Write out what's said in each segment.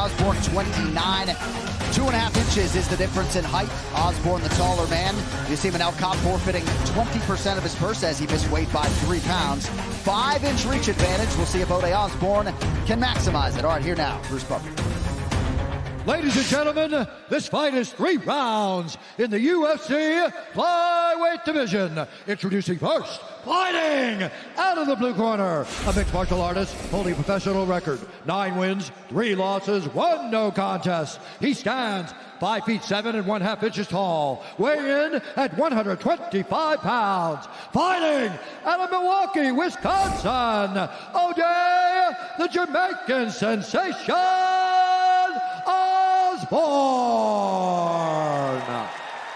Osborn 29. 2.5 inches is the difference in height. Osborn, the taller man. You see Manel Kap forfeiting 20% of his purse as he missed weight by 3 pounds. 5-inch reach advantage. We'll see if Ode Osborn can maximize it. All right, here now, Bruce Buffer. Ladies and gentlemen, this fight is 3 rounds in the UFC flyweight division. Introducing first, fighting out of the blue corner, a mixed martial artist holding a professional record. 9 wins, 3 losses, 1 no contest. He stands 5 feet 7 and 1/2 inches tall, weighing in at 125 pounds. Fighting out of Milwaukee, Wisconsin, Ode, the Jamaican sensation, Osborn.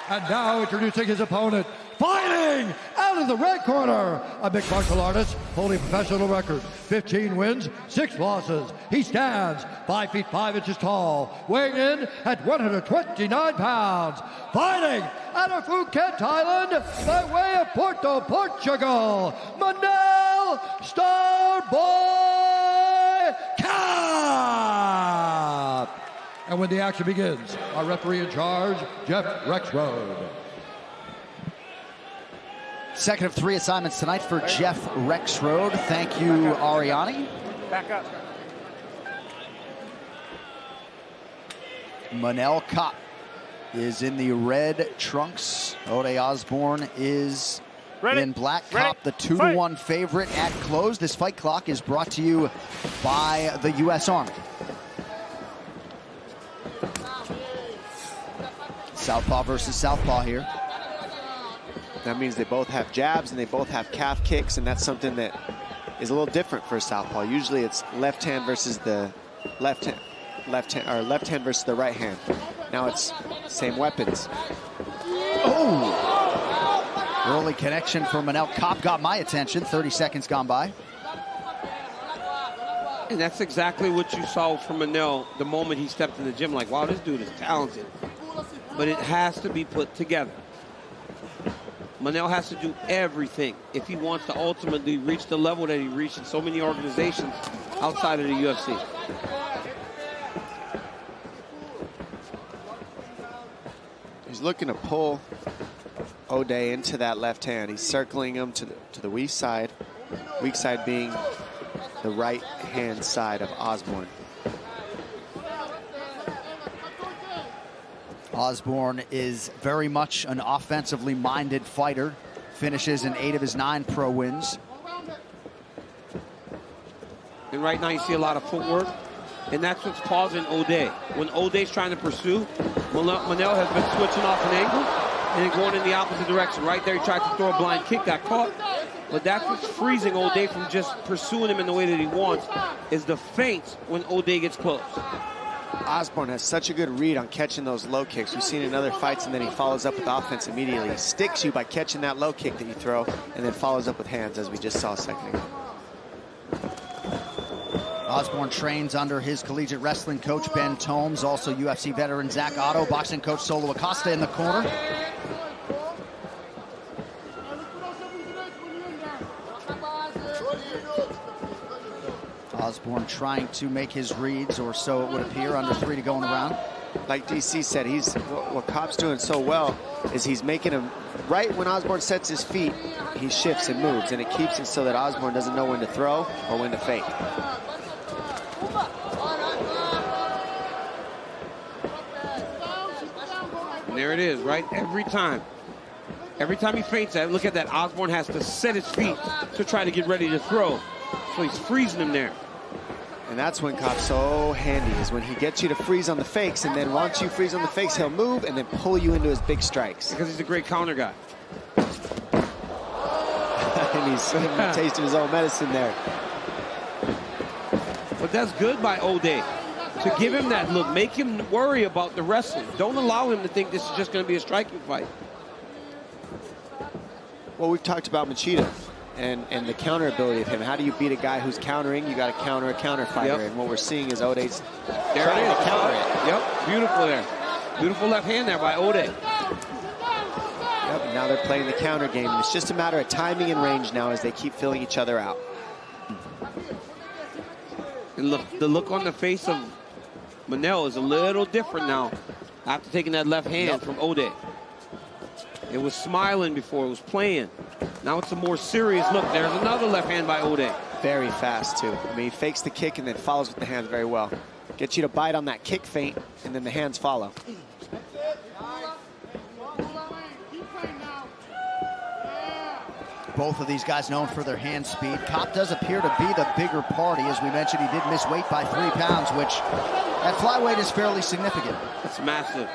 And now introducing his opponent, fighting out of the red corner, a mixed martial artist holding a professional record. 15 wins, 6 losses. He stands 5 feet 5 inches tall, weighing in at 129 pounds. Fighting out of Phuket, Thailand, by way of Porto, Portugal, Manel Starboy Kap. And when the action begins, our referee in charge, Jeff Rexroad. Second of 3 assignments tonight for Jeff Rexroad. Thank you, Ariani. Back up. Manel Kap is in the red trunks. Ode Osborn is in black. Kap, the 2-1 favorite at close. This fight clock is brought to you by the U.S. Army. Southpaw versus southpaw here. That means they both have jabs and they both have calf kicks, and that's something that is a little different for southpaw. Usually it's left hand versus the left hand versus the right hand. Now it's same weapons. Oh! Early connection for Manel Kap got my attention. 30 seconds gone by. And that's exactly what you saw from Manel the moment he stepped in the gym. Like, wow, this dude is talented. But it has to be put together. Manel has to do everything if he wants to ultimately reach the level that he reached in so many organizations outside of the UFC. He's looking to pull Ode into that left hand. He's circling him to the weak side being the right hand side of Osborn. Osborn is very much an offensively minded fighter. Finishes in 8 of his 9 pro wins. And right now you see a lot of footwork, and that's what's causing Ode. When Ode's trying to pursue, Manel has been switching off an angle and then going in the opposite direction. Right there he tried to throw a blind kick, got caught. But that's what's freezing Ode from just pursuing him in the way that he wants, is the feints when Ode gets close. Osborn has such a good read on catching those low kicks. We've seen in other fights, and then he follows up with offense immediately. He sticks you by catching that low kick that you throw, and then follows up with hands, as we just saw a second ago. Osborn trains under his collegiate wrestling coach, Ben Tomes, also UFC veteran Zach Otto, boxing coach Solo Acosta in the corner. Osborn trying to make his reads, or so it would appear, under 3 to go in the round. Like DC said, what Kap's doing so well is he's making him, right when Osborn sets his feet, he shifts and moves, and it keeps it so that Osborn doesn't know when to throw or when to fake. And there it is, right? Every time he feints that, look at that, Osborn has to set his feet to try to get ready to throw. So he's freezing him there. And that's when Kap's so handy, is when he gets you to freeze on the fakes, and then once you freeze on the fakes, he'll move and then pull you into his big strikes. Because he's a great counter guy. And he's tasting his own medicine there. But that's good by Ode, to give him that look, make him worry about the wrestling. Don't allow him to think this is just going to be a striking fight. Well, we've talked about Machida and the counter ability of him. How do you beat a guy who's countering? You got to counter a counter fighter. Yep. And what we're seeing is Ode's trying to counter it. Yep, beautiful there. Beautiful left hand there by Ode. Yep, and now they're playing the counter game. And it's just a matter of timing and range now as they keep filling each other out. And look, the look on the face of Manel is a little different now after taking that left hand from Ode. It was smiling before, it was playing. Now it's a more serious look. There's another left hand by Ode. Very fast, too. I mean, he fakes the kick and then follows with the hands very well. Gets you to bite on that kick feint, and then the hands follow. Both of these guys known for their hand speed. Kap does appear to be the bigger party. As we mentioned, he did miss weight by 3 pounds, which at flyweight is fairly significant. It's massive.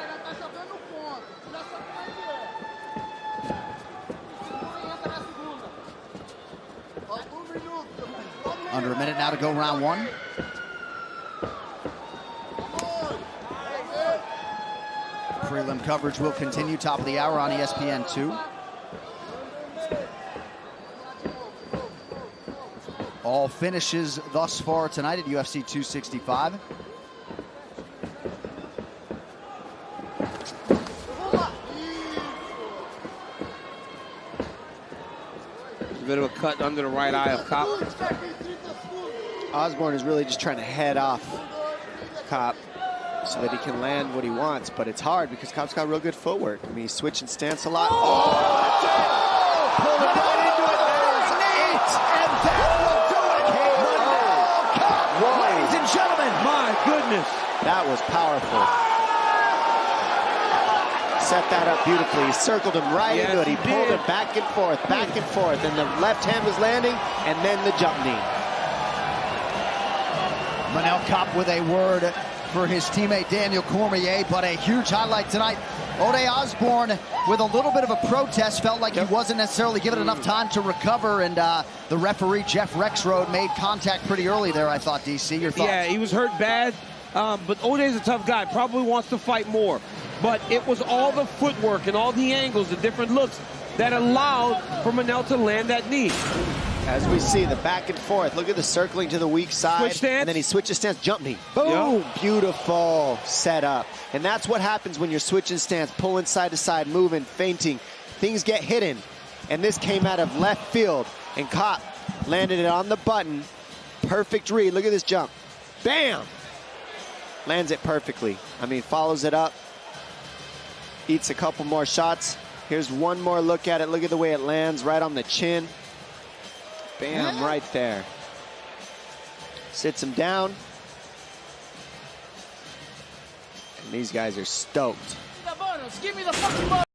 Under a minute now to go, round 1. Prelim coverage will continue, top of the hour on ESPN2. All finishes thus far tonight at UFC 265. A bit of a cut under the right eye of Kap. Osborn is really just trying to head off Kap so that he can land what he wants, but it's hard because Kap's got real good footwork. I mean, he's switching stance a lot. Oh, that's it! Pulled it right into it. There's 8, and that will do it. Manel Kap, ladies and gentlemen. My goodness. That was powerful. Set that up beautifully. He circled him right into it. He pulled it back and forth, and the left hand was landing, and then the jump knee. Manel Kap with a word for his teammate Daniel Cormier, but a huge highlight tonight. Ode Osborn with a little bit of a protest, felt like he wasn't necessarily given enough time to recover, and the referee, Jeff Rexroad, made contact pretty early there, I thought, DC. Your thoughts? Yeah, he was hurt bad, but Ode's a tough guy, probably wants to fight more. But it was all the footwork and all the angles, the different looks that allowed for Manel to land that knee. As we see, the back and forth. Look at the circling to the weak side. Switch stance. And then he switches stance, jump knee. Boom! Yep. Beautiful setup. And that's what happens when you're switching stance, pulling side to side, moving, feinting. Things get hidden. And this came out of left field. And Kap landed it on the button. Perfect read. Look at this jump. Bam! Lands it perfectly. I mean, follows it up. Eats a couple more shots. Here's one more look at it. Look at the way it lands right on the chin. Bam, right there. Sits him down. And these guys are stoked. Give me the fucking